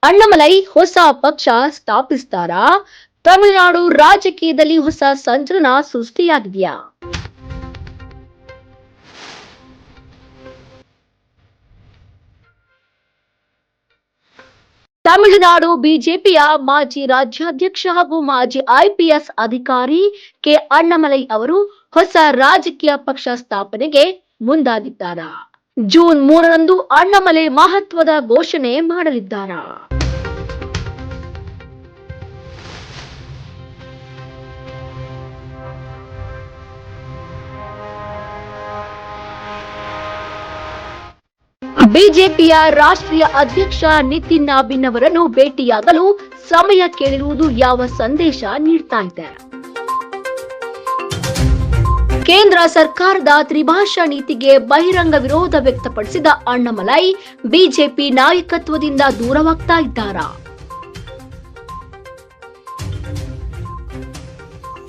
ಅಣ್ಣಾಮಲೈ ಹೊಸ ಪಕ್ಷ ಸ್ಥಾಪಿಸ್ತಾರಾ? ತಮಿಳುನಾಡು ರಾಜಕೀಯದಲ್ಲಿ ಹೊಸ ಸಂಚಲನ ಸೃಷ್ಟಿಯಾಗಿದೆಯಾ? ತಮಿಳುನಾಡು ಬಿಜೆಪಿಯ ಮಾಜಿ ರಾಜ್ಯಾಧ್ಯಕ್ಷ ಹಾಗೂ ಮಾಜಿ ಐಪಿಎಸ್ ಅಧಿಕಾರಿ ಕೆ ಅಣ್ಣಾಮಲೈ ಅವರು ಹೊಸ ರಾಜಕೀಯ ಪಕ್ಷ ಸ್ಥಾಪನೆಗೆ ಮುಂದಾಗಿದ್ದಾರಾ? ಜೂನ್ 3ರಂದು ಅಣ್ಣಾಮಲೈ ಮಹತ್ವದ ಘೋಷಣೆ ಮಾಡಲಿದ್ದಾರಾ? ಬಿಜೆಪಿಯ ರಾಷ್ಟ್ರೀಯ ಅಧ್ಯಕ್ಷ ನಿತಿನ್ ನಬೀನ್ ಅವರನ್ನು ಭೇಟಿಯಾಗಲು ಸಮಯ ಕೇಳಿರುವುದು ಯಾವ ಸಂದೇಶ ನೀಡ್ತಾ ಇದೆ? ಕೇಂದ್ರ ಸರ್ಕಾರದ ತ್ರಿಭಾಷಾ ನೀತಿಗೆ ಬಹಿರಂಗ ವಿರೋಧ ವ್ಯಕ್ತಪಡಿಸಿದ ಅಣ್ಣಾಮಲೈ ಬಿಜೆಪಿ ನಾಯಕತ್ವದಿಂದ ದೂರವಾಗ್ತಾ ಇದ್ದಾರಾ?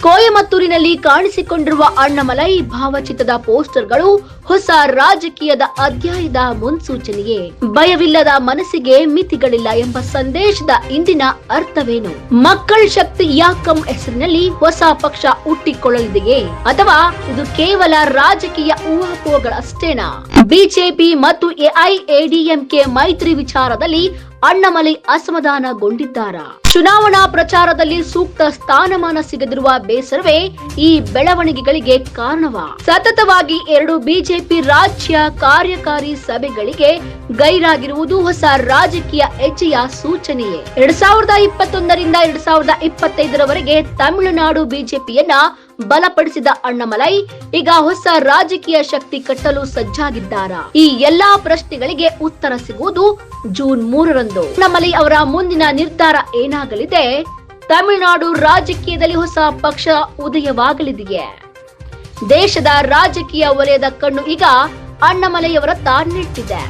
ಕೊಯಮತ್ತೂರಿನಲ್ಲಿ ಕಾಣಿಸಿಕೊಂಡಿರುವ ಅಣ್ಣಾಮಲೈ ಭಾವಚಿತ್ರದ ಪೋಸ್ಟರ್ಗಳು ಹೊಸ ರಾಜಕೀಯದ ಅಧ್ಯಾಯದ ಮುನ್ಸೂಚನೆಯೇ. ಭಯವಿಲ್ಲದ ಮನಸ್ಸಿಗೆ ಮಿತಿಗಳಿಲ್ಲ ಎಂಬ ಸಂದೇಶದ ಇಂದಿನ ಅರ್ಥವೇನು? ಮಕ್ಕಳ ಶಕ್ತಿ ಯಾಕಂ ಹೆಸರಿನಲ್ಲಿ ಹೊಸ ಪಕ್ಷ ಹುಟ್ಟಿಕೊಳ್ಳಲಿದೆಯೇ ಅಥವಾ ಇದು ಕೇವಲ ರಾಜಕೀಯ ಊಹಾಪೋಹಗಳಷ್ಟೇನಾ? ಬಿಜೆಪಿ ಮತ್ತು ಎಐಎಡಿಎಂಕೆ ಮೈತ್ರಿ ವಿಚಾರದಲ್ಲಿ ಅಣ್ಣಾಮಲೈ ಅಸಮಾಧಾನಗೊಂಡಿದ್ದಾರಾ? ಚುನಾವಣಾ ಪ್ರಚಾರದಲ್ಲಿ ಸೂಕ್ತ ಸ್ಥಾನಮಾನ ಸಿಗದಿರುವ ಬೇಸರವೇ ಈ ಬೆಳವಣಿಗೆಗಳಿಗೆ ಕಾರಣವಾ? ಸತತವಾಗಿ 2 ಬಿಜೆಪಿ ರಾಜ್ಯ ಕಾರ್ಯಕಾರಿ ಸಭೆಗಳಿಗೆ ಗೈರಾಗಿರುವುದು ಹೊಸ ರಾಜಕೀಯ ಹೆಜ್ಜೆಯ ಸೂಚನೆಯೇ. 2021ರಿಂದ 2025ರವರೆಗೆ ತಮಿಳುನಾಡು ಬಿಜೆಪಿಯನ್ನ ಬಲಪಡಿಸಿದ ಅಣ್ಣಾಮಲೈ ಈಗ ಹೊಸ ರಾಜಕೀಯ ಶಕ್ತಿ ಕಟ್ಟಲು ಸಜ್ಜಾಗಿದ್ದಾರಾ? ಈ ಎಲ್ಲಾ ಪ್ರಶ್ನೆಗಳಿಗೆ ಉತ್ತರ ಸಿಗುವುದು ಜೂನ್ 3ರಂದು. ಅಣ್ಣಾಮಲೈ ಅವರ ಮುಂದಿನ ನಿರ್ಧಾರ ಏನಾಗಲಿದೆ? ತಮಿಳುನಾಡು ರಾಜಕೀಯದಲ್ಲಿ ಹೊಸ ಪಕ್ಷ ಉದಯವಾಗಲಿದೆಯೇ? ದೇಶದ ರಾಜಕೀಯ ವಲಯದ ಕಣ್ಣು ಈಗ ಅಣ್ಣಾಮಲೈ ಅವರತ್ತ ನೆಟ್ಟಿದೆ.